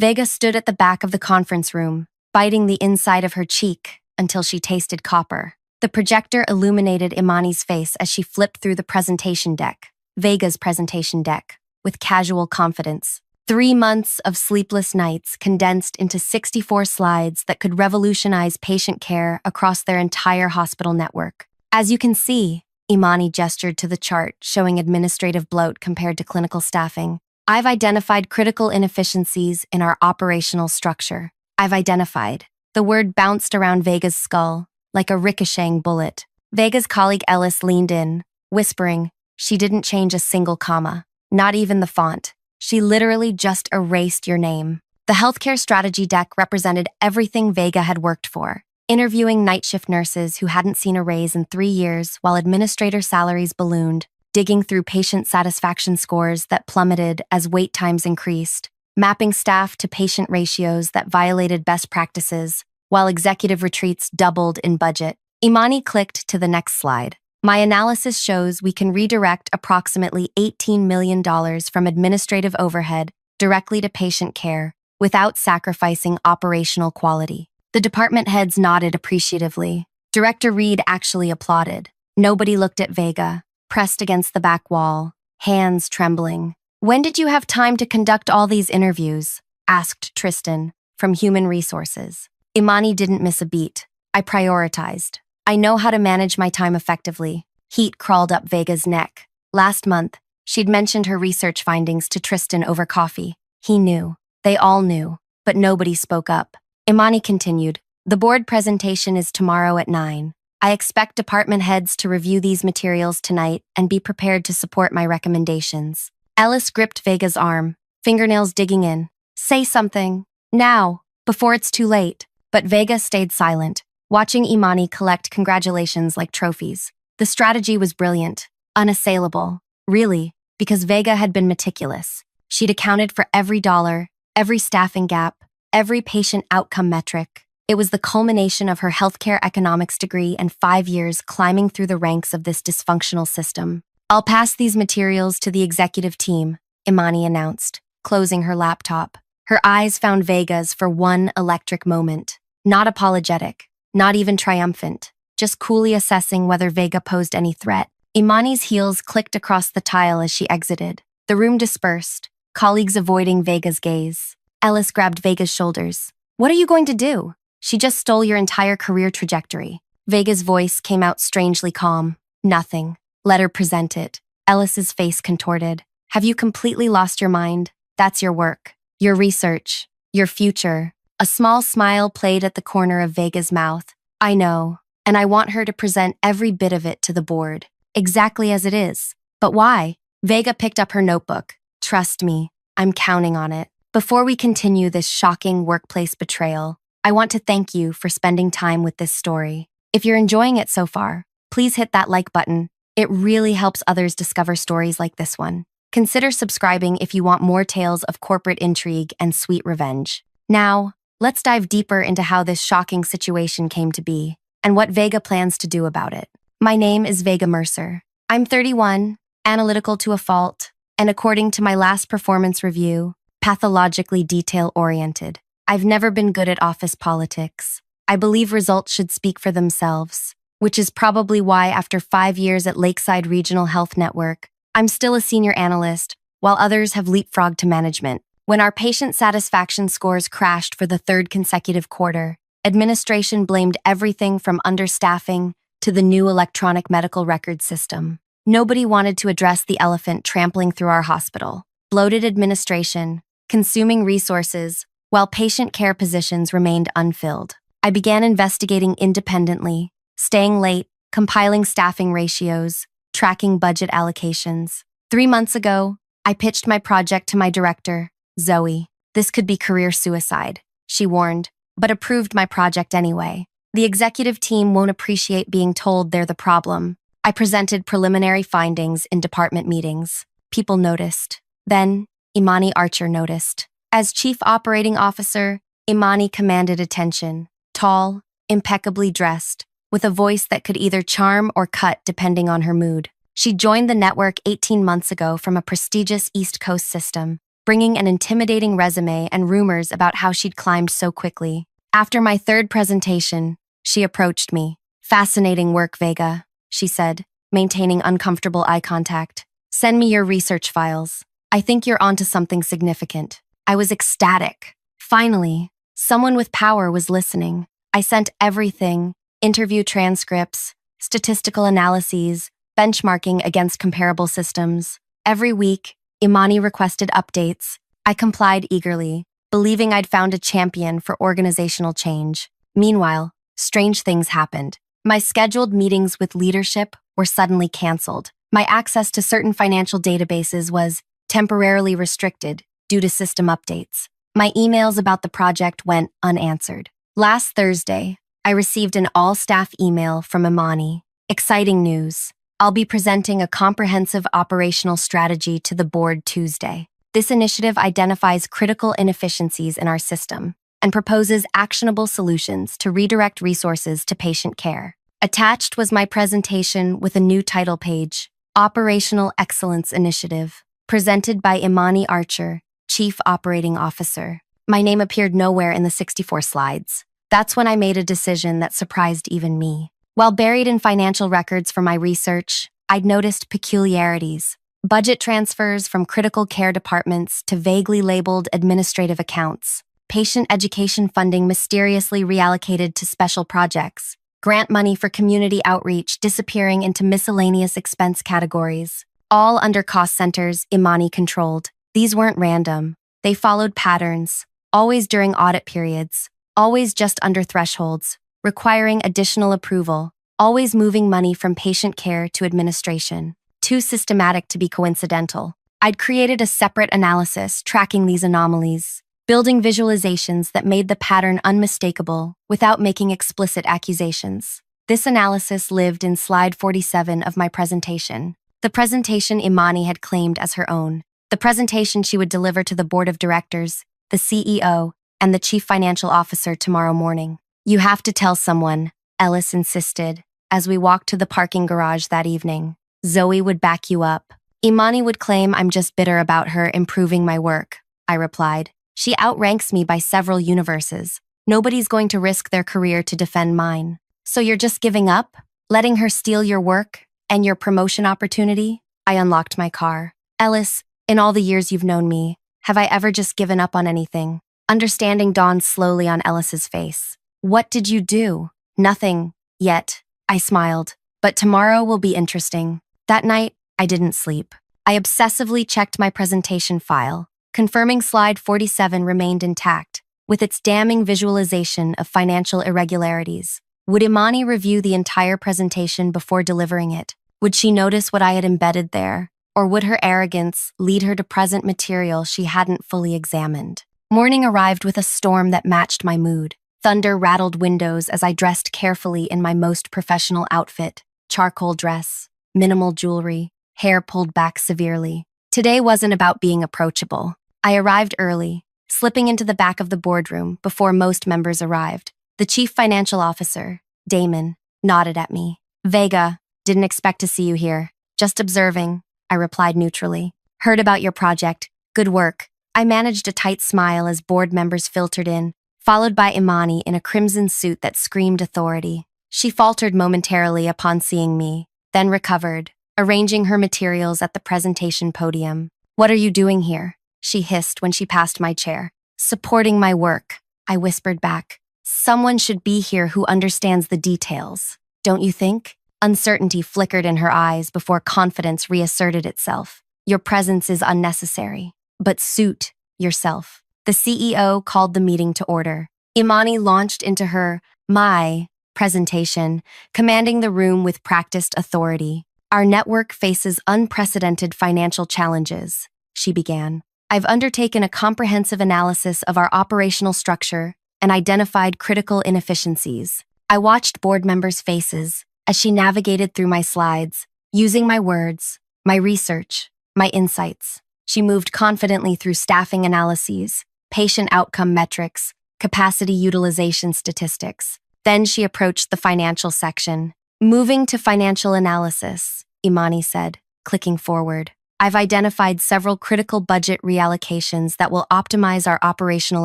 Vega stood at the back of the conference room, biting the inside of her cheek until she tasted copper. The projector illuminated Imani's face as she flipped through the presentation deck, Vega's presentation deck, with casual confidence. 3 months of sleepless nights condensed into 64 slides that could revolutionize patient care across their entire hospital network. As you can see, Imani gestured to the chart showing administrative bloat compared to clinical staffing. I've identified critical inefficiencies in our operational structure. I've identified. The word bounced around Vega's skull, like a ricocheting bullet. Vega's colleague Ellis leaned in, whispering, she didn't change a single comma, not even the font. She literally just erased your name. The healthcare strategy deck represented everything Vega had worked for, interviewing night shift nurses who hadn't seen a raise in 3 years while administrator salaries ballooned, digging through patient satisfaction scores that plummeted as wait times increased, mapping staff to patient ratios that violated best practices, while executive retreats doubled in budget. Imani clicked to the next slide. My analysis shows we can redirect approximately $18 million from administrative overhead directly to patient care without sacrificing operational quality. The department heads nodded appreciatively. Director Reed actually applauded. Nobody looked at Vega, pressed against the back wall, hands trembling. When did you have time to conduct all these interviews? Asked Tristan, from Human Resources. Imani didn't miss a beat. I prioritized. I know how to manage my time effectively. Heat crawled up Vega's neck. Last month, she'd mentioned her research findings to Tristan over coffee. He knew. They all knew. But nobody spoke up. Imani continued, the board presentation is tomorrow at 9. I expect department heads to review these materials tonight and be prepared to support my recommendations. Ellis gripped Vega's arm, fingernails digging in. Say something. Now, before it's too late. But Vega stayed silent, watching Imani collect congratulations like trophies. The strategy was brilliant, unassailable. Really, because Vega had been meticulous. She'd accounted for every dollar, every staffing gap, every patient outcome metric. It was the culmination of her healthcare economics degree and 5 years climbing through the ranks of this dysfunctional system. I'll pass these materials to the executive team, Imani announced, closing her laptop. Her eyes found Vega's for one electric moment. Not apologetic, not even triumphant, just coolly assessing whether Vega posed any threat. Imani's heels clicked across the tile as she exited. The room dispersed, colleagues avoiding Vega's gaze. Ellis grabbed Vega's shoulders. What are you going to do? She just stole your entire career trajectory. Vega's voice came out strangely calm. Nothing. Let her present it. Ellis's face contorted. Have you completely lost your mind? That's your work. Your research. Your future. A small smile played at the corner of Vega's mouth. I know, and I want her to present every bit of it to the board, exactly as it is. But why? Vega picked up her notebook. Trust me, I'm counting on it. Before we continue this shocking workplace betrayal, I want to thank you for spending time with this story. If you're enjoying it so far, please hit that like button. It really helps others discover stories like this one. Consider subscribing if you want more tales of corporate intrigue and sweet revenge. Now, let's dive deeper into how this shocking situation came to be and what Vega plans to do about it. My name is Vega Mercer. I'm 31, analytical to a fault, and according to my last performance review, pathologically detail-oriented. I've never been good at office politics. I believe results should speak for themselves, which is probably why after 5 years at Lakeside Regional Health Network, I'm still a senior analyst, while others have leapfrogged to management. When our patient satisfaction scores crashed for the 3rd consecutive quarter, administration blamed everything from understaffing to the new electronic medical record system. Nobody wanted to address the elephant trampling through our hospital. Bloated administration, consuming resources, while patient care positions remained unfilled. I began investigating independently, staying late, compiling staffing ratios, tracking budget allocations. 3 months ago, I pitched my project to my director, Zoe. This could be career suicide, she warned, but approved my project anyway. The executive team won't appreciate being told they're the problem. I presented preliminary findings in department meetings. People noticed. Then, Imani Archer noticed. As Chief Operating Officer, Imani commanded attention. Tall, impeccably dressed, with a voice that could either charm or cut depending on her mood. She joined the network 18 months ago from a prestigious East Coast system. bringing an intimidating resume and rumors about how she'd climbed so quickly. After my third presentation, she approached me. "Fascinating work, Vega," she said, maintaining uncomfortable eye contact. "Send me your research files. I think you're onto something significant." I was ecstatic. Finally, someone with power was listening. I sent everything: interview transcripts, statistical analyses, benchmarking against comparable systems. Every week, Imani requested updates. I complied eagerly, believing I'd found a champion for organizational change. Meanwhile, strange things happened. My scheduled meetings with leadership were suddenly canceled. My access to certain financial databases was temporarily restricted due to system updates. My emails about the project went unanswered. Last Thursday, I received an all-staff email from Imani. "Exciting news. I'll be presenting a comprehensive operational strategy to the board Tuesday. This initiative identifies critical inefficiencies in our system and proposes actionable solutions to redirect resources to patient care." Attached was my presentation with a new title page: Operational Excellence Initiative, presented by Imani Archer, Chief Operating Officer. My name appeared nowhere in the 64 slides. That's when I made a decision that surprised even me. While buried in financial records for my research, I'd noticed peculiarities. Budget transfers from critical care departments to vaguely labeled administrative accounts. Patient education funding mysteriously reallocated to special projects. Grant money for community outreach disappearing into miscellaneous expense categories. All under cost centers Imani controlled. These weren't random. They followed patterns, always during audit periods, always just under thresholds, requiring additional approval, always moving money from patient care to administration. Too systematic to be coincidental. I'd created a separate analysis tracking these anomalies, building visualizations that made the pattern unmistakable without making explicit accusations. This analysis lived in slide 47 of my presentation, the presentation Imani had claimed as her own, the presentation she would deliver to the board of directors, the CEO, and the chief financial officer tomorrow morning. "You have to tell someone," Ellis insisted, as we walked to the parking garage that evening. "Zoe would back you up." "Imani would claim I'm just bitter about her improving my work," I replied. "She outranks me by several universes. Nobody's going to risk their career to defend mine." "So you're just giving up? Letting her steal your work and your promotion opportunity?" I unlocked my car. "Ellis, in all the years you've known me, have I ever just given up on anything?" Understanding dawned slowly on Ellis's face. "What did you do?" "Nothing. Yet." I smiled. "But tomorrow will be interesting." That night, I didn't sleep. I obsessively checked my presentation file, confirming slide 47 remained intact, with its damning visualization of financial irregularities. Would Imani review the entire presentation before delivering it? Would she notice what I had embedded there? Or would her arrogance lead her to present material she hadn't fully examined? Morning arrived with a storm that matched my mood. Thunder rattled windows as I dressed carefully in my most professional outfit: charcoal dress, minimal jewelry, hair pulled back severely. Today wasn't about being approachable. I arrived early, slipping into the back of the boardroom before most members arrived. The chief financial officer, Damon, nodded at me. "Vega, didn't expect to see you here. Just observing," I replied neutrally. "Heard about your project. Good work." I managed a tight smile as board members filtered in, followed by Imani in a crimson suit that screamed authority. She faltered momentarily upon seeing me, then recovered, arranging her materials at the presentation podium. "What are you doing here?" she hissed when she passed my chair. "Supporting my work," I whispered back. "Someone should be here who understands the details, don't you think?" Uncertainty flickered in her eyes before confidence reasserted itself. "Your presence is unnecessary, but suit yourself." The CEO called the meeting to order. Imani launched into my presentation, commanding the room with practiced authority. "Our network faces unprecedented financial challenges," she began. "I've undertaken a comprehensive analysis of our operational structure and identified critical inefficiencies." I watched board members' faces as she navigated through my slides, using my words, my research, my insights. She moved confidently through staffing analyses, patient outcome metrics, capacity utilization statistics. Then she approached the financial section. "Moving to financial analysis," Imani said, clicking forward. I've identified several critical budget reallocations that will optimize our operational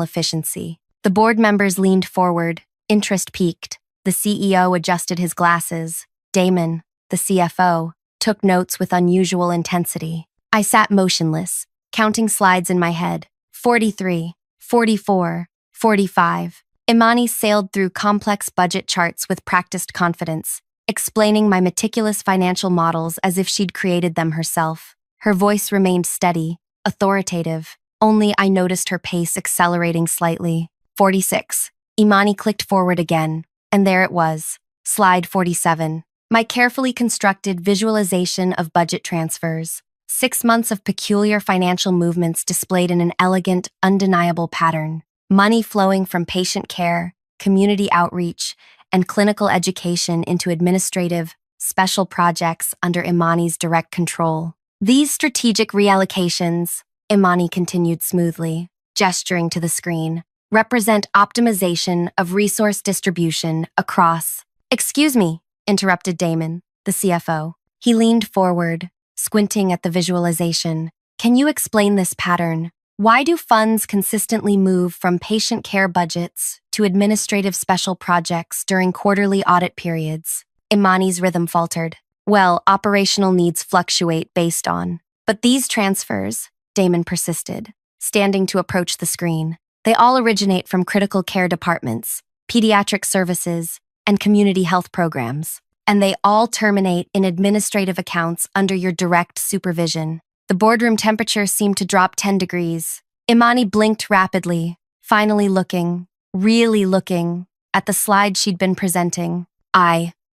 efficiency. The board members leaned forward, interest peaked. The CEO adjusted his glasses. Damon, the CFO, took notes with unusual intensity. I sat motionless, counting slides in my head. 43, 44, 45. Imani sailed through complex budget charts with practiced confidence, explaining my meticulous financial models as if she'd created them herself. Her voice remained steady, authoritative, only I noticed her pace accelerating slightly. 46. Imani clicked forward again, and there it was. Slide 47. My carefully constructed visualization of budget transfers. 6 months of peculiar financial movements displayed in an elegant, undeniable pattern. Money flowing from patient care, community outreach, and clinical education into administrative, special projects under Imani's direct control. These strategic reallocations, Imani continued smoothly, gesturing to the screen, represent optimization of resource distribution across. Excuse me, interrupted Damon, the CFO. He leaned forward, squinting at the visualization. Can you explain this pattern? Why do funds consistently move from patient care budgets to administrative special projects during quarterly audit periods? Imani's rhythm faltered. Well, operational needs fluctuate based on. But these transfers, Damon persisted, standing to approach the screen. They all originate from critical care departments, pediatric services, and community health programs. And they all terminate in administrative accounts under your direct supervision. The boardroom temperature seemed to drop 10 degrees. Imani blinked rapidly, finally looking, really looking, at the slide she'd been presenting.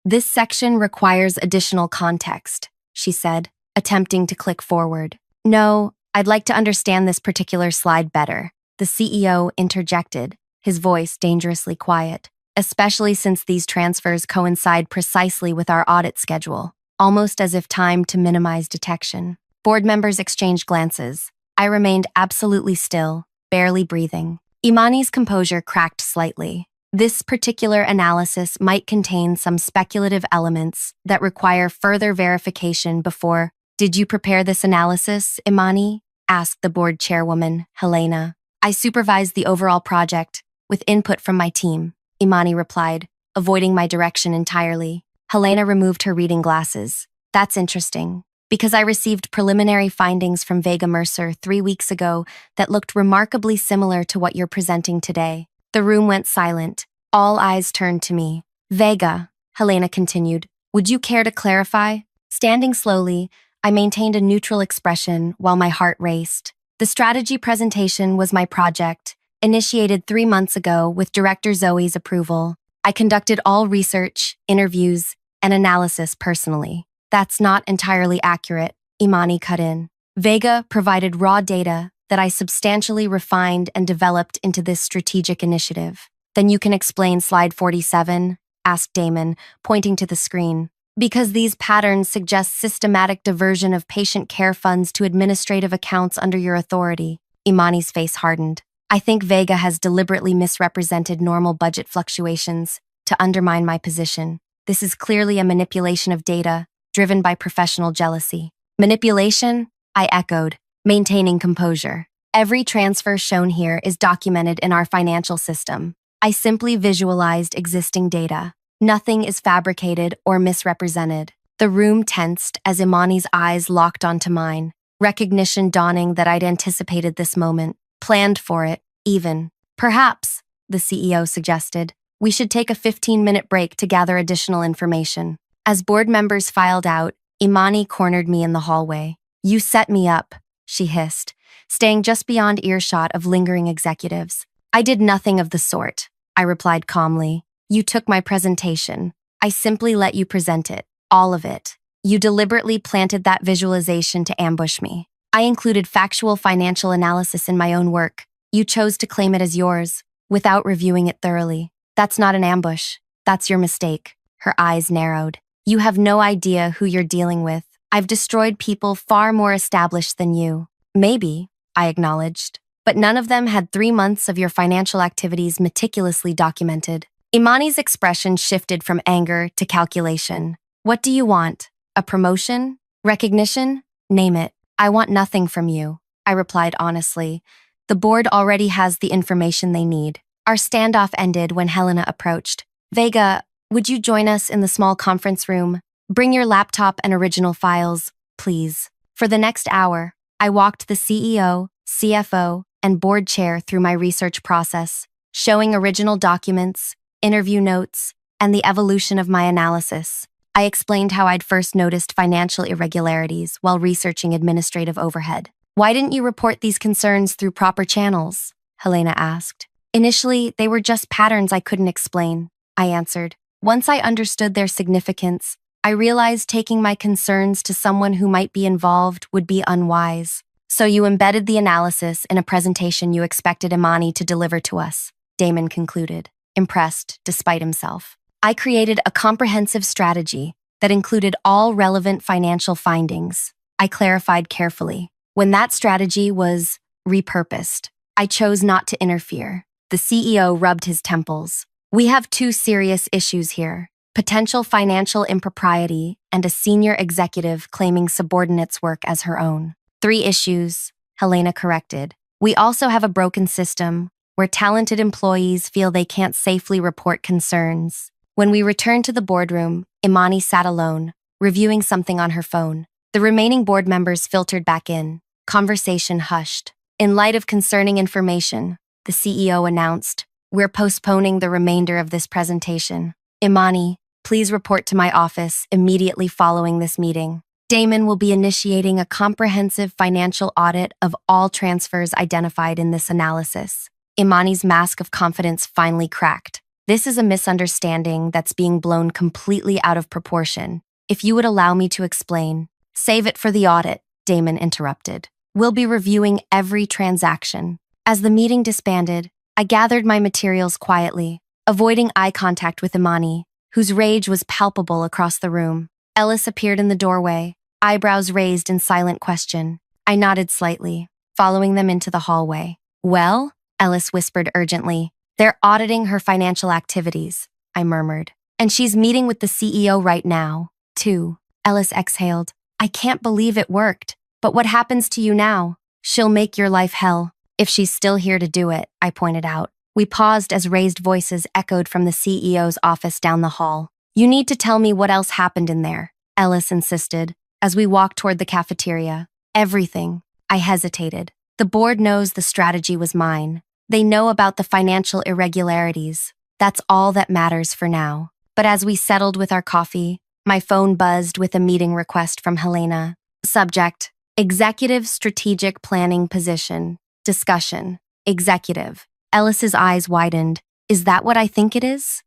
This section requires additional context, she said, attempting to click forward. No, I'd like to understand this particular slide better. The CEO interjected, his voice dangerously quiet, especially since these transfers coincide precisely with our audit schedule, almost as if timed to minimize detection. Board members exchanged glances. I remained absolutely still, barely breathing. Imani's composure cracked slightly. This particular analysis might contain some speculative elements that require further verification before. Did you prepare this analysis, Imani? Asked the board chairwoman, Helena. I supervised the overall project, with input from my team, Imani replied, avoiding my direction entirely. Helena removed her reading glasses. That's interesting, because I received preliminary findings from Vega Mercer 3 weeks ago that looked remarkably similar to what you're presenting today. The room went silent. All eyes turned to me. Vega, Helena continued, would you care to clarify? Standing slowly, I maintained a neutral expression while my heart raced. The strategy presentation was my project, initiated 3 months ago with Director Zoe's approval. I conducted all research, interviews, and analysis personally. That's not entirely accurate, Imani cut in. Vega provided raw data that I substantially refined and developed into this strategic initiative. Then you can explain slide 47? Asked Damon, pointing to the screen. Because these patterns suggest systematic diversion of patient care funds to administrative accounts under your authority. Imani's face hardened. I think Vega has deliberately misrepresented normal budget fluctuations to undermine my position. This is clearly a manipulation of data, driven by professional jealousy. Manipulation? I echoed, maintaining composure. Every transfer shown here is documented in our financial system. I simply visualized existing data. Nothing is fabricated or misrepresented. The room tensed as Imani's eyes locked onto mine, recognition dawning that I'd anticipated this moment, planned for it, even. Perhaps, the CEO suggested, we should take a 15-minute break to gather additional information. As board members filed out, Imani cornered me in the hallway. You set me up, she hissed, staying just beyond earshot of lingering executives. I did nothing of the sort, I replied calmly. You took my presentation. I simply let you present it, all of it. You deliberately planted that visualization to ambush me. I included factual financial analysis in my own work. You chose to claim it as yours, without reviewing it thoroughly. That's not an ambush. That's your mistake. Her eyes narrowed. You have no idea who you're dealing with. I've destroyed people far more established than you. Maybe, I acknowledged. But none of them had 3 months of your financial activities meticulously documented. Imani's expression shifted from anger to calculation. What do you want? A promotion? Recognition? Name it. I want nothing from you, I replied honestly. The board already has the information they need. Our standoff ended when Helena approached. Vega, would you join us in the small conference room? Bring your laptop and original files, please. For the next hour, I walked the CEO, CFO, and board chair through my research process, showing original documents, interview notes, and the evolution of my analysis. I explained how I'd first noticed financial irregularities while researching administrative overhead. Why didn't you report these concerns through proper channels? Helena asked. Initially, they were just patterns I couldn't explain, I answered. Once I understood their significance, I realized taking my concerns to someone who might be involved would be unwise. So you embedded the analysis in a presentation you expected Imani to deliver to us, Damon concluded, impressed despite himself. I created a comprehensive strategy that included all relevant financial findings. I clarified carefully. When that strategy was repurposed, I chose not to interfere. The CEO rubbed his temples. We have two serious issues here: potential financial impropriety and a senior executive claiming subordinates' work as her own. 3 issues, Helena corrected. We also have a broken system where talented employees feel they can't safely report concerns. When we returned to the boardroom, Imani sat alone, reviewing something on her phone. The remaining board members filtered back in. Conversation hushed. In light of concerning information, the CEO announced, "We're postponing the remainder of this presentation. Imani, please report to my office immediately following this meeting. Damon will be initiating a comprehensive financial audit of all transfers identified in this analysis." Imani's mask of confidence finally cracked. This is a misunderstanding that's being blown completely out of proportion. If you would allow me to explain. Save it for the audit, Damon interrupted. We'll be reviewing every transaction. As the meeting disbanded, I gathered my materials quietly, avoiding eye contact with Imani, whose rage was palpable across the room. Ellis appeared in the doorway, eyebrows raised in silent question. I nodded slightly, following them into the hallway. Well? Ellis whispered urgently. They're auditing her financial activities, I murmured. And she's meeting with the CEO right now, too. Ellis exhaled. I can't believe it worked. But what happens to you now? She'll make your life hell. If she's still here to do it, I pointed out. We paused as raised voices echoed from the CEO's office down the hall. You need to tell me what else happened in there, Ellis insisted, as we walked toward the cafeteria. Everything. I hesitated. The board knows the strategy was mine. They know about the financial irregularities. That's all that matters for now. But as we settled with our coffee, my phone buzzed with a meeting request from Helena. Subject: Executive Strategic Planning Position. Discussion. Executive. Ellis's eyes widened. Is that what I think it is?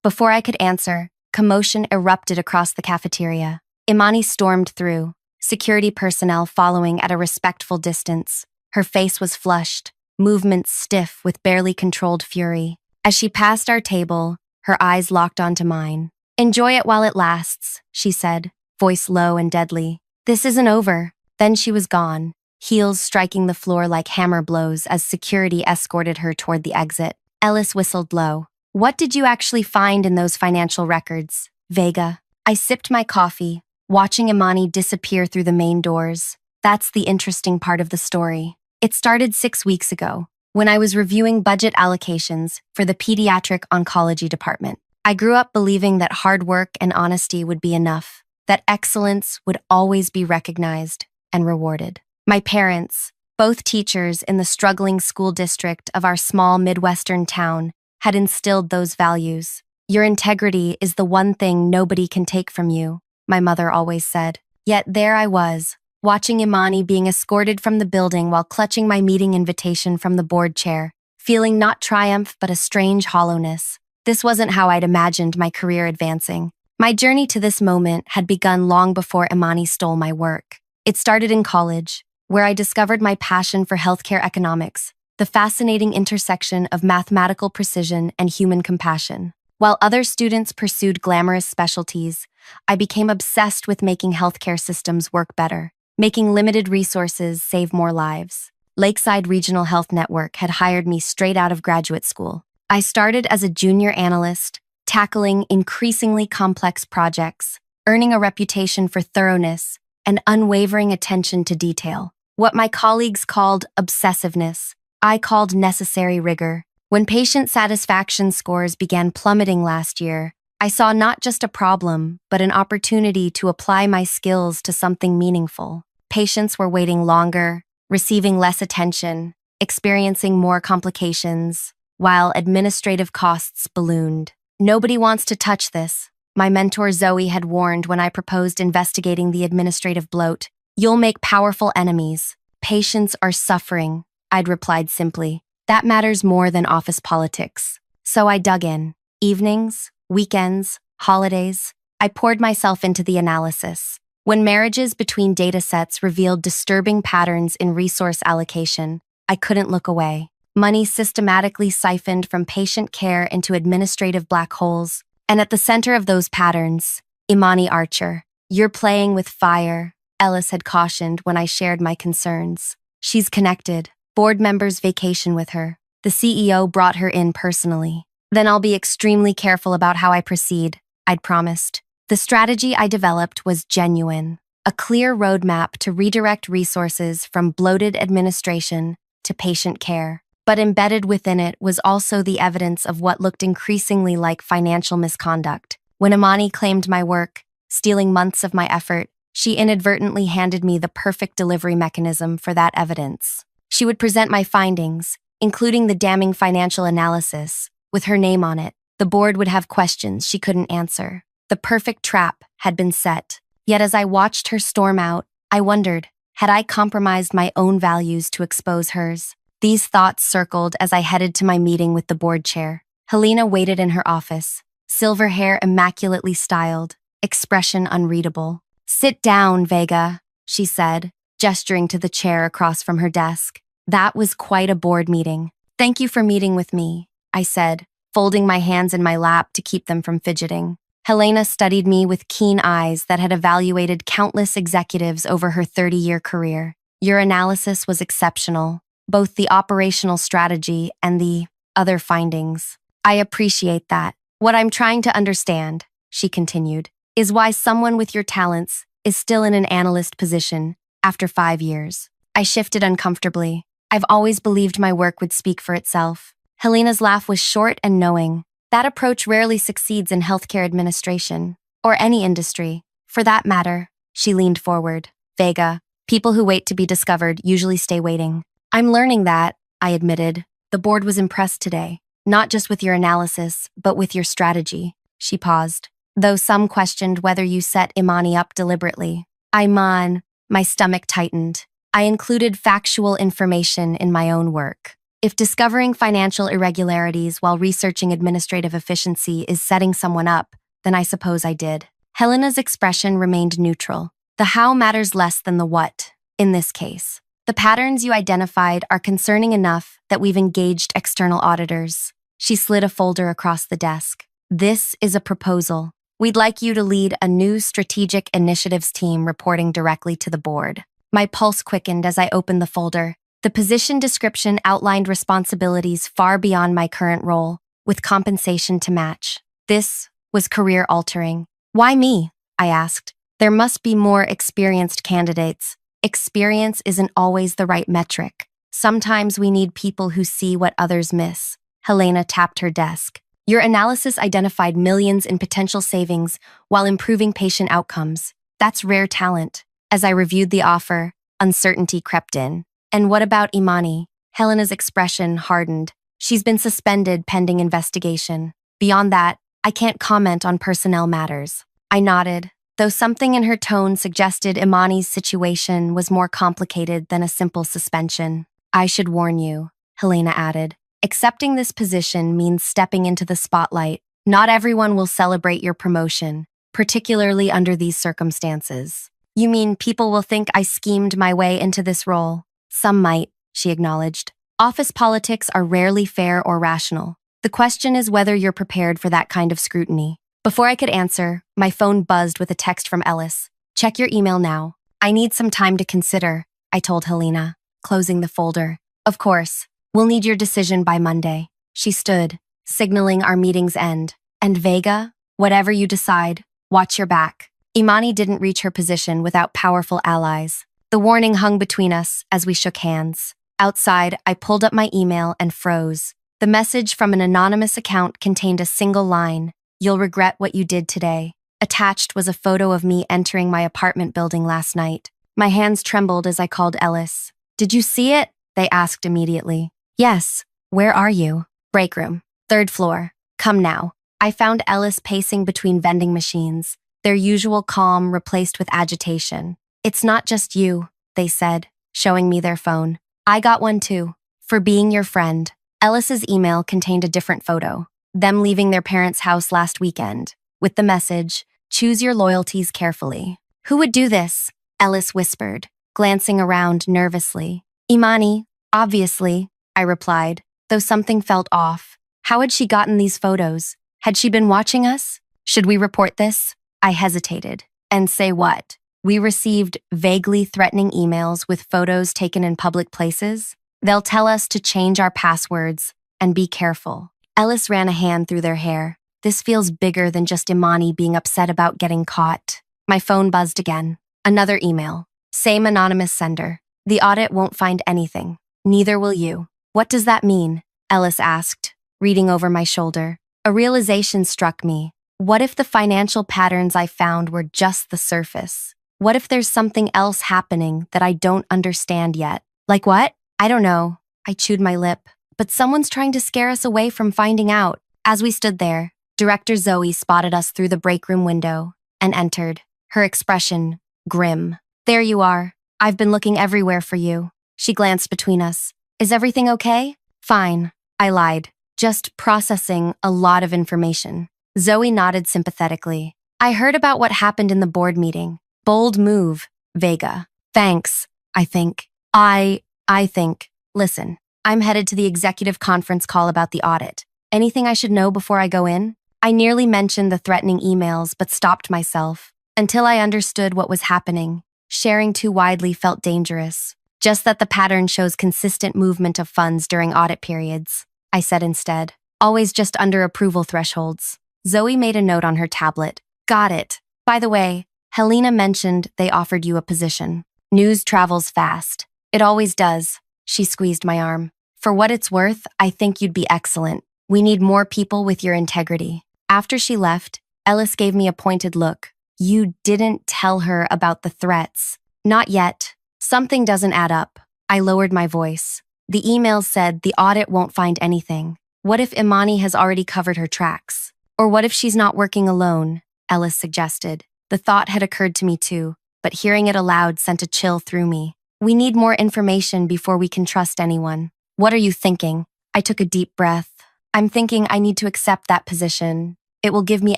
Before I could answer, commotion erupted across the cafeteria. Imani stormed through, security personnel following at a respectful distance. Her face was flushed, movements stiff with barely controlled fury. As she passed our table, her eyes locked onto mine. Enjoy it while it lasts, she said, voice low and deadly. This isn't over. Then she was gone, heels striking the floor like hammer blows as security escorted her toward the exit. Ellis whistled low. What did you actually find in those financial records, Vega? I sipped my coffee, watching Imani disappear through the main doors. That's the interesting part of the story. It started 6 weeks ago, when I was reviewing budget allocations for the pediatric oncology department. I grew up believing that hard work and honesty would be enough, that excellence would always be recognized and rewarded. My parents, both teachers in the struggling school district of our small Midwestern town, had instilled those values. Your integrity is the one thing nobody can take from you, my mother always said. Yet there I was, watching Imani being escorted from the building while clutching my meeting invitation from the board chair, feeling not triumph but a strange hollowness. This wasn't how I'd imagined my career advancing. My journey to this moment had begun long before Imani stole my work. It started in college, where I discovered my passion for healthcare economics, the fascinating intersection of mathematical precision and human compassion. While other students pursued glamorous specialties, I became obsessed with making healthcare systems work better, making limited resources save more lives. Lakeside Regional Health Network had hired me straight out of graduate school. I started as a junior analyst, tackling increasingly complex projects, earning a reputation for thoroughness and unwavering attention to detail. What my colleagues called obsessiveness, I called necessary rigor. When patient satisfaction scores began plummeting last year, I saw not just a problem, but an opportunity to apply my skills to something meaningful. Patients were waiting longer, receiving less attention, experiencing more complications, while administrative costs ballooned. Nobody wants to touch this, my mentor Zoe had warned when I proposed investigating the administrative bloat. You'll make powerful enemies. Patients are suffering, I'd replied simply. That matters more than office politics. So I dug in. Evenings, weekends, holidays. I poured myself into the analysis. When marriages between datasets revealed disturbing patterns in resource allocation, I couldn't look away. Money systematically siphoned from patient care into administrative black holes. And at the center of those patterns, Imani Archer. You're playing with fire, Ellis had cautioned when I shared my concerns. She's connected. Board members vacation with her. The CEO brought her in personally. Then I'll be extremely careful about how I proceed, I'd promised. The strategy I developed was genuine. A clear roadmap to redirect resources from bloated administration to patient care. But embedded within it was also the evidence of what looked increasingly like financial misconduct. When Imani claimed my work, stealing months of my effort, she inadvertently handed me the perfect delivery mechanism for that evidence. She would present my findings, including the damning financial analysis, with her name on it. The board would have questions she couldn't answer. The perfect trap had been set. Yet as I watched her storm out, I wondered, had I compromised my own values to expose hers? These thoughts circled as I headed to my meeting with the board chair. Helena waited in her office, silver hair immaculately styled, expression unreadable. "Sit down, Vega," she said, gesturing to the chair across from her desk. That was quite a board meeting. "Thank you for meeting with me," I said, folding my hands in my lap to keep them from fidgeting. Helena studied me with keen eyes that had evaluated countless executives over her 30-year career. "Your analysis was exceptional, both the operational strategy and the other findings. I appreciate that. What I'm trying to understand," she continued, "is why someone with your talents is still in an analyst position after 5 years." I shifted uncomfortably. I've always believed my work would speak for itself. Helena's laugh was short and knowing. That approach rarely succeeds in healthcare administration, or any industry. For that matter, she leaned forward. "Vega, people who wait to be discovered usually stay waiting." "I'm learning that," I admitted. "The board was impressed today, not just with your analysis, but with your strategy." She paused, though some questioned whether you set Imani up deliberately. My stomach tightened. I included factual information in my own work. If discovering financial irregularities while researching administrative efficiency is setting someone up, then I suppose I did. Helena's expression remained neutral. The how matters less than the what, in this case. The patterns you identified are concerning enough that we've engaged external auditors. She slid a folder across the desk. "This is a proposal. We'd like you to lead a new strategic initiatives team reporting directly to the board." My pulse quickened as I opened the folder. The position description outlined responsibilities far beyond my current role, with compensation to match. This was career-altering. "Why me?" I asked. "There must be more experienced candidates." "Experience isn't always the right metric. Sometimes we need people who see what others miss." Helena tapped her desk. "Your analysis identified millions in potential savings while improving patient outcomes. That's rare talent." As I reviewed the offer, uncertainty crept in. "And what about Imani?" Helena's expression hardened. "She's been suspended pending investigation. Beyond that, I can't comment on personnel matters." I nodded, though something in her tone suggested Imani's situation was more complicated than a simple suspension. "I should warn you," Helena added. "Accepting this position means stepping into the spotlight. Not everyone will celebrate your promotion, particularly under these circumstances." "You mean people will think I schemed my way into this role?" "Some might," she acknowledged. "Office politics are rarely fair or rational. The question is whether you're prepared for that kind of scrutiny." Before I could answer, my phone buzzed with a text from Ellis. "Check your email now. I need some time to consider," I told Helena, closing the folder. "Of course, we'll need your decision by Monday." She stood, signaling our meeting's end. "And Vega, whatever you decide, watch your back." Imani didn't reach her position without powerful allies. The warning hung between us as we shook hands. Outside, I pulled up my email and froze. The message from an anonymous account contained a single line: "You'll regret what you did today." Attached was a photo of me entering my apartment building last night. My hands trembled as I called Ellis. "Did you see it?" they asked immediately. "Yes. Where are you?" "Break room. Third floor. Come now." I found Ellis pacing between vending machines, their usual calm replaced with agitation. "It's not just you," they said, showing me their phone. "I got one too. For being your friend." Ellis's email contained a different photo, them leaving their parents' house last weekend, with the message, "Choose your loyalties carefully." "Who would do this?" Ellis whispered, glancing around nervously. "Imani, obviously," I replied, though something felt off. How had she gotten these photos? Had she been watching us? Should we report this? I hesitated. And say what? We received vaguely threatening emails with photos taken in public places. They'll tell us to change our passwords and be careful. Ellis ran a hand through their hair. This feels bigger than just Imani being upset about getting caught. My phone buzzed again. Another email. Same anonymous sender. "The audit won't find anything. Neither will you." "What does that mean?" Ellis asked, reading over my shoulder. A realization struck me. What if the financial patterns I found were just the surface? What if there's something else happening that I don't understand yet? Like what? I don't know. I chewed my lip. But someone's trying to scare us away from finding out. As we stood there, Director Zoe spotted us through the break room window and entered, her expression grim. "There you are. I've been looking everywhere for you." She glanced between us. "Is everything okay?" "Fine," I lied, just processing a lot of information. Zoe nodded sympathetically. "I heard about what happened in the board meeting. Bold move, Vega. Thanks, I think. I think. Listen, I'm headed to the executive conference call about the audit. Anything I should know before I go in?" I nearly mentioned the threatening emails, but stopped myself. Until I understood what was happening, sharing too widely felt dangerous. "Just that the pattern shows consistent movement of funds during audit periods," I said instead. "Always just under approval thresholds." Zoe made a note on her tablet. "Got it. By the way, Helena mentioned they offered you a position. News travels fast. It always does." She squeezed my arm. "For what it's worth, I think you'd be excellent. We need more people with your integrity." After she left, Ellis gave me a pointed look. "You didn't tell her about the threats." "Not yet. Something doesn't add up." I lowered my voice. "The email said the audit won't find anything. What if Imani has already covered her tracks? Or what if she's not working alone?" Ellis suggested. The thought had occurred to me too, but hearing it aloud sent a chill through me. "We need more information before we can trust anyone." "What are you thinking?" I took a deep breath. "I'm thinking I need to accept that position. It will give me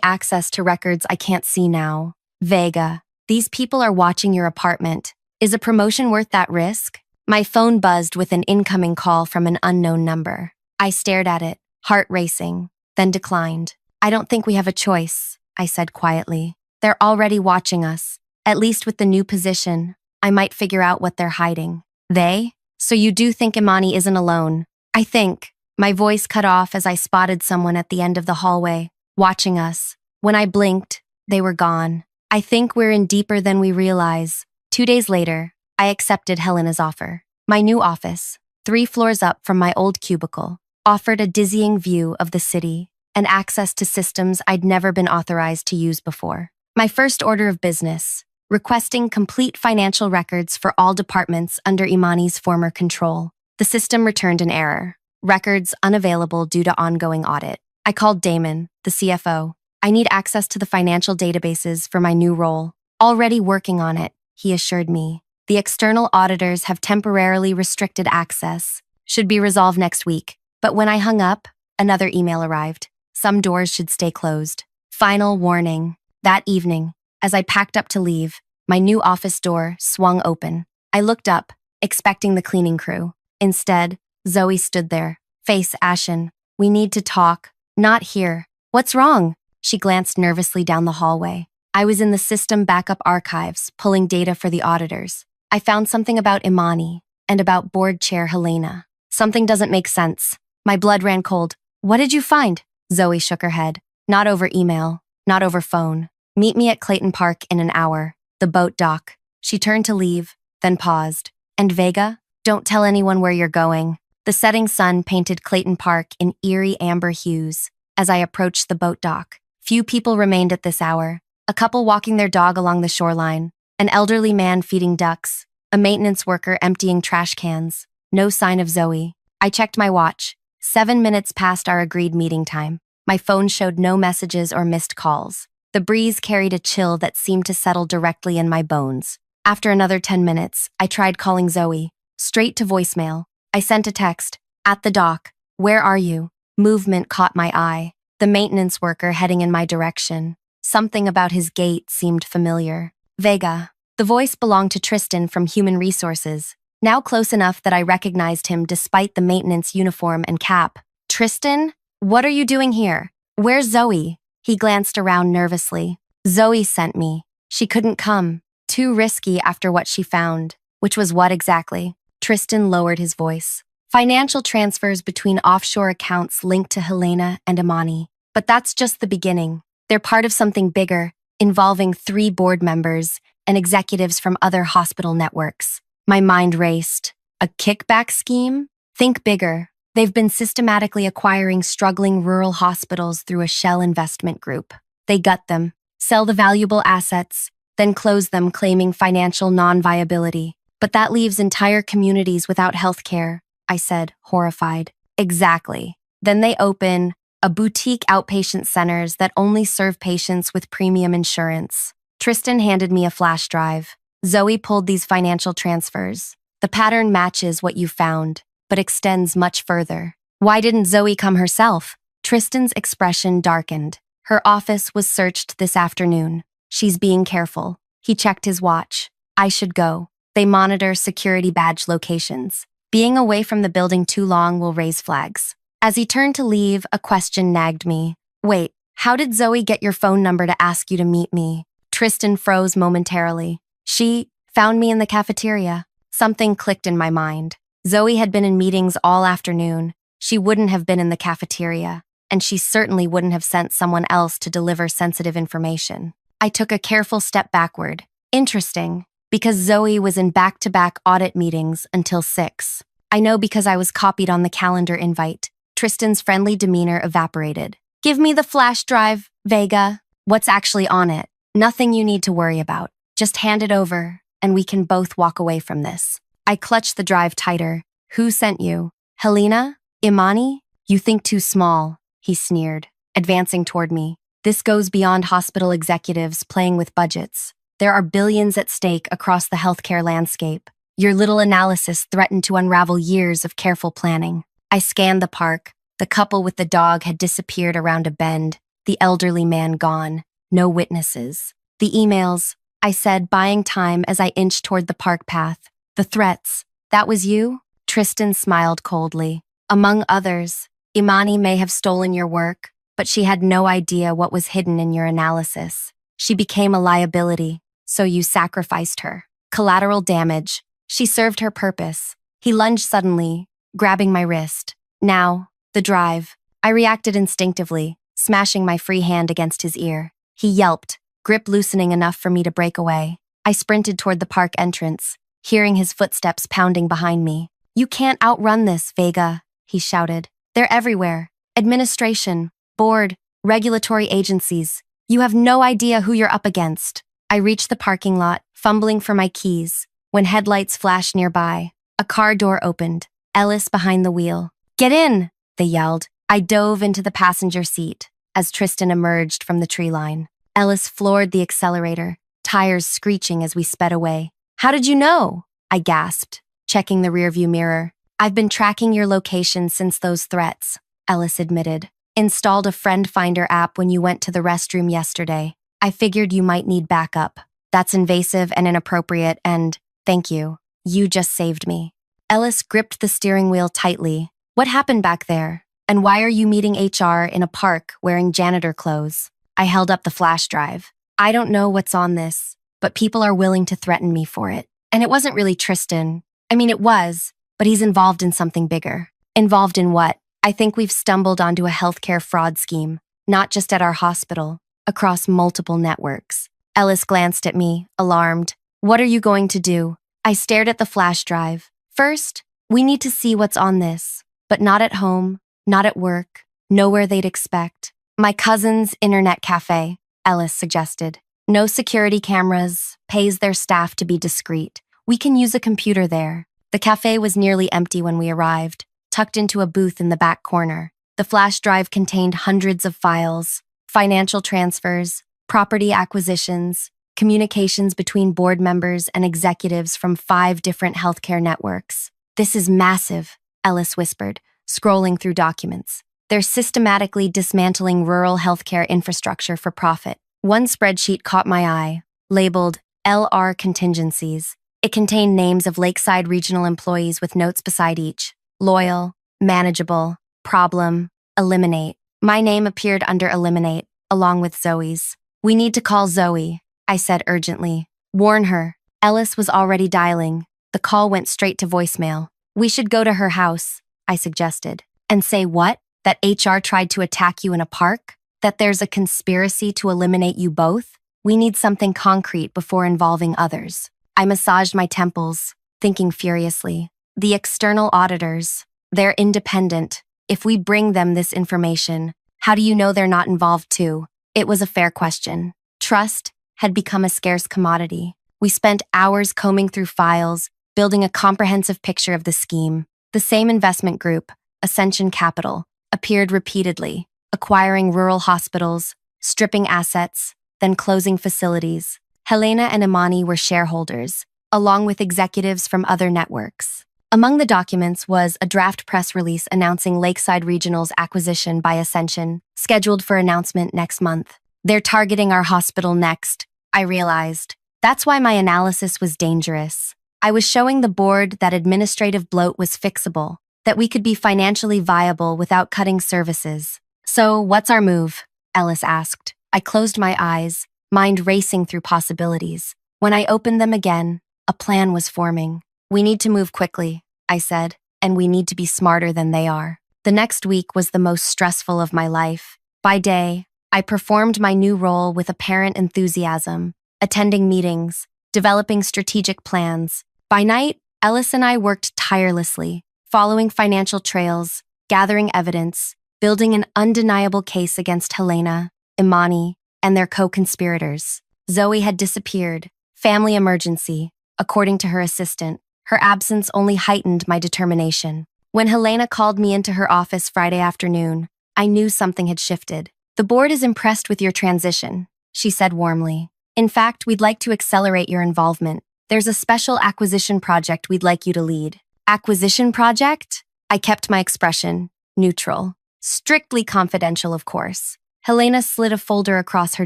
access to records I can't see now." "Vega, these people are watching your apartment. Is a promotion worth that risk?" My phone buzzed with an incoming call from an unknown number. I stared at it, heart racing, then declined. "I don't think we have a choice," I said quietly. "They're already watching us. At least with the new position, I might figure out what they're hiding." "They? So you do think Imani isn't alone?" "I think." My voice cut off as I spotted someone at the end of the hallway, watching us. When I blinked, they were gone. I think we're in deeper than we realize. 2 days later, I accepted Helena's offer. My new office, 3 floors up from my old cubicle, offered a dizzying view of the city and access to systems I'd never been authorized to use before. My first order of business, requesting complete financial records for all departments under Imani's former control. The system returned an error. Records unavailable due to ongoing audit. I called Damon, the CFO. "I need access to the financial databases for my new role." "Already working on it," he assured me. "The external auditors have temporarily restricted access. Should be resolved next week." But when I hung up, another email arrived. Some doors should stay closed. Final warning. That evening, as I packed up to leave, my new office door swung open. I looked up, expecting the cleaning crew. Instead, Zoe stood there, face ashen. "We need to talk." "Not here." "What's wrong?" She glanced nervously down the hallway. I was in the system backup archives, pulling data for the auditors. I found something about Imani and about board chair Helena. Something doesn't make sense. My blood ran cold. "What did you find?" Zoe shook her head. "Not over email, not over phone. Meet me at Clayton Park in an hour. The boat dock. She turned to leave, then paused. And Vega? Don't tell anyone where you're going. The setting sun painted Clayton Park in eerie amber hues. As I approached the boat dock, few people remained at this hour. A couple walking their dog along the shoreline, an elderly man feeding ducks, a maintenance worker emptying trash cans. No sign of Zoe. I checked my watch. 7 minutes past our agreed meeting time. My phone showed no messages or missed calls. The breeze carried a chill that seemed to settle directly in my bones. After another 10 minutes, I tried calling Zoe. Straight to voicemail. I sent a text. At the dock. Where are you? Movement caught my eye. The maintenance worker heading in my direction. Something about his gait seemed familiar. Vega. The voice belonged to Tristan from Human Resources, now close enough that I recognized him despite the maintenance uniform and cap. Tristan? What are you doing here? Where's Zoe? He glanced around nervously. Zoe sent me. She couldn't come. Too risky after what she found. Which was what exactly? Tristan lowered his voice. Financial transfers between offshore accounts linked to Helena and Imani. But that's just the beginning. They're part of something bigger, involving 3 board members and executives from other hospital networks. My mind raced. A kickback scheme? Think bigger. They've been systematically acquiring struggling rural hospitals through a shell investment group. They gut them, sell the valuable assets, then close them claiming financial non-viability. But that leaves entire communities without health care, I said, horrified. Exactly. Then they open a boutique outpatient centers that only serve patients with premium insurance. Tristan handed me a flash drive. Zoe pulled these financial transfers. The pattern matches what you found, but extends much further. Why didn't Zoe come herself? Tristan's expression darkened. Her office was searched this afternoon. She's being careful. He checked his watch. I should go. They monitor security badge locations. Being away from the building too long will raise flags. As he turned to leave, a question nagged me. Wait, how did Zoe get your phone number to ask you to meet me? Tristan froze momentarily. She found me in the cafeteria. Something clicked in my mind. Zoe had been in meetings all afternoon. She wouldn't have been in the cafeteria, and she certainly wouldn't have sent someone else to deliver sensitive information. I took a careful step backward. Interesting, because Zoe was in back-to-back audit meetings until 6. I know because I was copied on the calendar invite. Tristan's friendly demeanor evaporated. Give me the flash drive, Vega. What's actually on it? Nothing you need to worry about. Just hand it over, and we can both walk away from this. I clutched the drive tighter. Who sent you? Helena? Imani? You think too small, he sneered, advancing toward me. This goes beyond hospital executives playing with budgets. There are billions at stake across the healthcare landscape. Your little analysis threatened to unravel years of careful planning. I scanned the park. The couple with the dog had disappeared around a bend, the elderly man gone. No witnesses. The emails, I said, buying time as I inched toward the park path. The threats. That was you? Tristan smiled coldly. Among others, Imani may have stolen your work, but she had no idea what was hidden in your analysis. She became a liability, so you sacrificed her. Collateral damage. She served her purpose. He lunged suddenly, grabbing my wrist. Now, the drive. I reacted instinctively, smashing my free hand against his ear. He yelped, grip loosening enough for me to break away. I sprinted toward the park entrance, hearing his footsteps pounding behind me. You can't outrun this, Vega, he shouted. They're everywhere. Administration, board, regulatory agencies. You have no idea who you're up against. I reached the parking lot, fumbling for my keys, when headlights flashed nearby. A car door opened, Ellis behind the wheel. Get in, they yelled. I dove into the passenger seat as Tristan emerged from the tree line. Ellis floored the accelerator, tires screeching as we sped away. How did you know? I gasped, checking the rearview mirror. I've been tracking your location since those threats, Ellis admitted. Installed a friend finder app when you went to the restroom yesterday. I figured you might need backup. That's invasive and inappropriate and, thank you. You just saved me. Ellis gripped the steering wheel tightly. What happened back there? And why are you meeting HR in a park wearing janitor clothes? I held up the flash drive. I don't know what's on this, but people are willing to threaten me for it. And it wasn't really Tristan. I mean, it was, but he's involved in something bigger. Involved in what? I think we've stumbled onto a healthcare fraud scheme, not just at our hospital, across multiple networks. Ellis glanced at me, alarmed. What are you going to do? I stared at the flash drive. First, we need to see what's on this, but not at home, not at work, nowhere they'd expect. My cousin's internet cafe, Ellis suggested. No security cameras, pays their staff to be discreet. We can use a computer there. The cafe was nearly empty when we arrived, tucked into a booth in the back corner. The flash drive contained hundreds of files, financial transfers, property acquisitions, communications between board members and executives from 5 different healthcare networks. This is massive, Ellis whispered, scrolling through documents. They're systematically dismantling rural healthcare infrastructure for profit. One spreadsheet caught my eye, labeled LR Contingencies. It contained names of Lakeside Regional employees with notes beside each. Loyal, manageable, problem, eliminate. My name appeared under eliminate, along with Zoe's. We need to call Zoe, I said urgently. Warn her. Ellis was already dialing. The call went straight to voicemail. We should go to her house, I suggested. And say what? That HR tried to attack you in a park? That there's a conspiracy to eliminate you both? We need something concrete before involving others. I massaged my temples, thinking furiously. The external auditors, they're independent. If we bring them this information, how do you know they're not involved too? It was a fair question. Trust had become a scarce commodity. We spent hours combing through files, building a comprehensive picture of the scheme. The same investment group, Ascension Capital, appeared repeatedly, acquiring rural hospitals, stripping assets, then closing facilities. Helena and Imani were shareholders, along with executives from other networks. Among the documents was a draft press release announcing Lakeside Regional's acquisition by Ascension, scheduled for announcement next month. They're targeting our hospital next, I realized. That's why my analysis was dangerous. I was showing the board that administrative bloat was fixable, that we could be financially viable without cutting services. So, what's our move? Ellis asked. I closed my eyes, mind racing through possibilities. When I opened them again, a plan was forming. We need to move quickly, I said, and we need to be smarter than they are. The next week was the most stressful of my life. By day, I performed my new role with apparent enthusiasm, attending meetings, developing strategic plans. By night, Ellis and I worked tirelessly, following financial trails, gathering evidence, building an undeniable case against Helena, Imani, and their co-conspirators. Zoe had disappeared, family emergency, according to her assistant. Her absence only heightened my determination. When Helena called me into her office Friday afternoon, I knew something had shifted. The board is impressed with your transition, she said warmly. In fact, we'd like to accelerate your involvement. There's a special acquisition project we'd like you to lead. Acquisition project? I kept my expression, neutral. Strictly confidential, of course. Helena slid a folder across her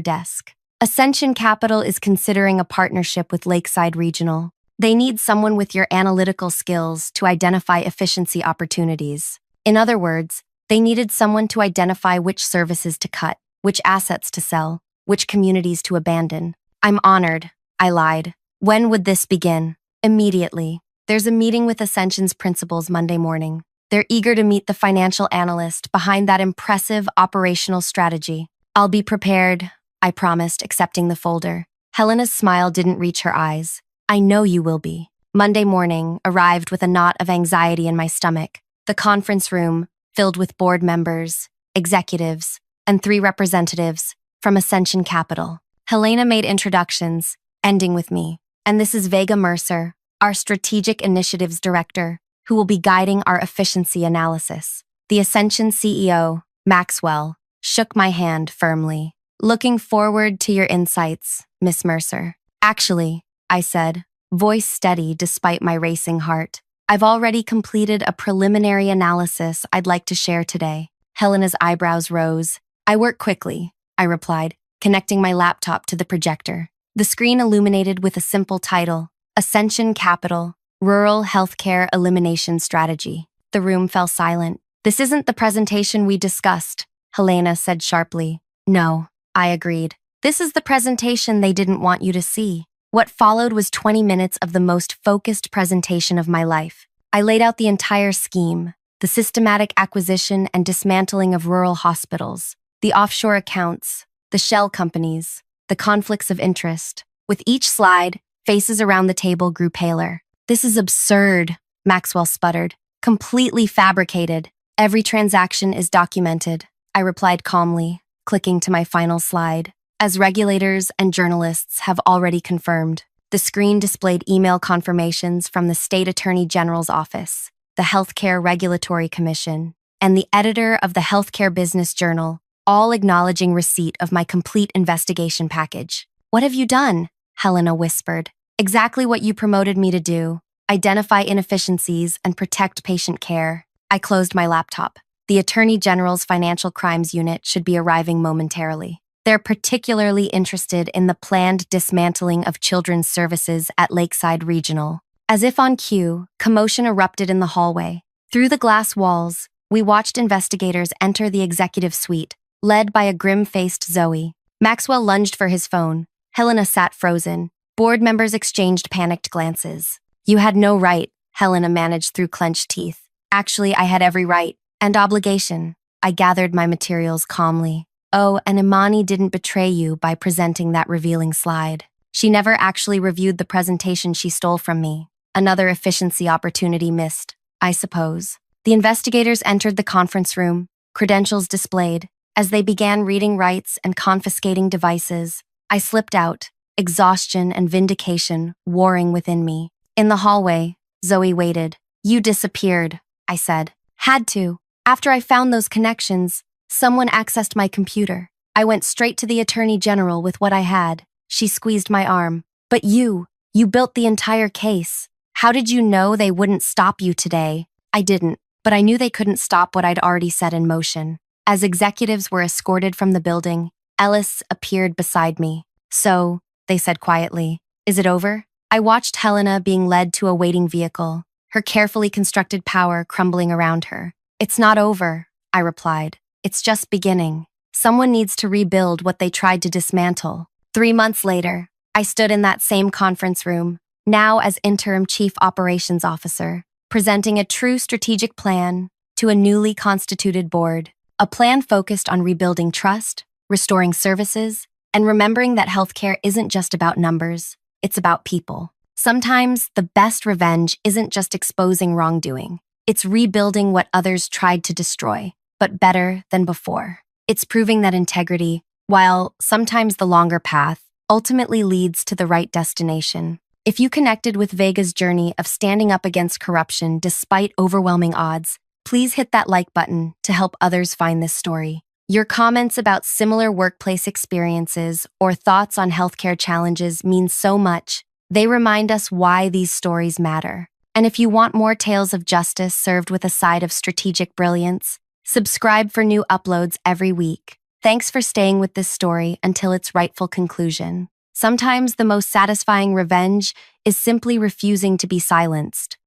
desk. Ascension Capital is considering a partnership with Lakeside Regional. They need someone with your analytical skills to identify efficiency opportunities. In other words, they needed someone to identify which services to cut, which assets to sell, which communities to abandon. I'm honored, I lied. When would this begin? Immediately. There's a meeting with Ascension's principals Monday morning. They're eager to meet the financial analyst behind that impressive operational strategy. I'll be prepared, I promised, accepting the folder. Helena's smile didn't reach her eyes. I know you will be. Monday morning arrived with a knot of anxiety in my stomach. The conference room, filled with board members, executives, and 3 representatives from Ascension Capital. Helena made introductions, ending with me. And this is Vega Mercer, our Strategic Initiatives Director, who will be guiding our efficiency analysis. The Ascension CEO, Maxwell, shook my hand firmly. Looking forward to your insights, Miss Mercer. Actually, I said, voice steady despite my racing heart. I've already completed a preliminary analysis I'd like to share today. Helena's eyebrows rose. I work quickly, I replied, connecting my laptop to the projector. The screen illuminated with a simple title, Ascension Capital, Rural Healthcare Elimination Strategy. The room fell silent. This isn't the presentation we discussed, Helena said sharply. No, I agreed. This is the presentation they didn't want you to see. What followed was 20 minutes of the most focused presentation of my life. I laid out the entire scheme, the systematic acquisition and dismantling of rural hospitals, the offshore accounts, the shell companies, the conflicts of interest. With each slide, faces around the table grew paler. This is absurd, Maxwell sputtered. Completely fabricated. Every transaction is documented, I replied calmly, clicking to my final slide. As regulators and journalists have already confirmed, the screen displayed email confirmations from the State Attorney General's office, the Healthcare Regulatory Commission, and the editor of the Healthcare Business Journal, all acknowledging receipt of my complete investigation package. What have you done? Helena whispered. Exactly what you promoted me to do. Identify inefficiencies and protect patient care. I closed my laptop. The Attorney General's Financial Crimes Unit should be arriving momentarily. They're particularly interested in the planned dismantling of children's services at Lakeside Regional. As if on cue, commotion erupted in the hallway. Through the glass walls, we watched investigators enter the executive suite, led by a grim-faced Zoe. Maxwell lunged for his phone. Helena sat frozen. Board members exchanged panicked glances. You had no right, Helena managed through clenched teeth. Actually, I had every right and obligation. I gathered my materials calmly. Oh, and Imani didn't betray you by presenting that revealing slide. She never actually reviewed the presentation she stole from me. Another efficiency opportunity missed, I suppose. The investigators entered the conference room, credentials displayed. As they began reading rights and confiscating devices, I slipped out, exhaustion and vindication warring within me. In the hallway, Zoe waited. You disappeared, I said. Had to. After I found those connections, someone accessed my computer. I went straight to the Attorney General with what I had. She squeezed my arm. But you built the entire case. How did you know they wouldn't stop you today? I didn't, but I knew they couldn't stop what I'd already set in motion. As executives were escorted from the building, Ellis appeared beside me. So, they said quietly, is it over? I watched Helena being led to a waiting vehicle, her carefully constructed power crumbling around her. It's not over, I replied. It's just beginning. Someone needs to rebuild what they tried to dismantle. 3 months later, I stood in that same conference room, now as interim chief operations officer, presenting a true strategic plan to a newly constituted board. A plan focused on rebuilding trust, restoring services, and remembering that healthcare isn't just about numbers, it's about people. Sometimes the best revenge isn't just exposing wrongdoing. It's rebuilding what others tried to destroy, but better than before. It's proving that integrity, while sometimes the longer path, ultimately leads to the right destination. If you connected with Vega's journey of standing up against corruption despite overwhelming odds, please hit that like button to help others find this story. Your comments about similar workplace experiences or thoughts on healthcare challenges mean so much. They remind us why these stories matter. And if you want more tales of justice served with a side of strategic brilliance, subscribe for new uploads every week. Thanks for staying with this story until its rightful conclusion. Sometimes the most satisfying revenge is simply refusing to be silenced.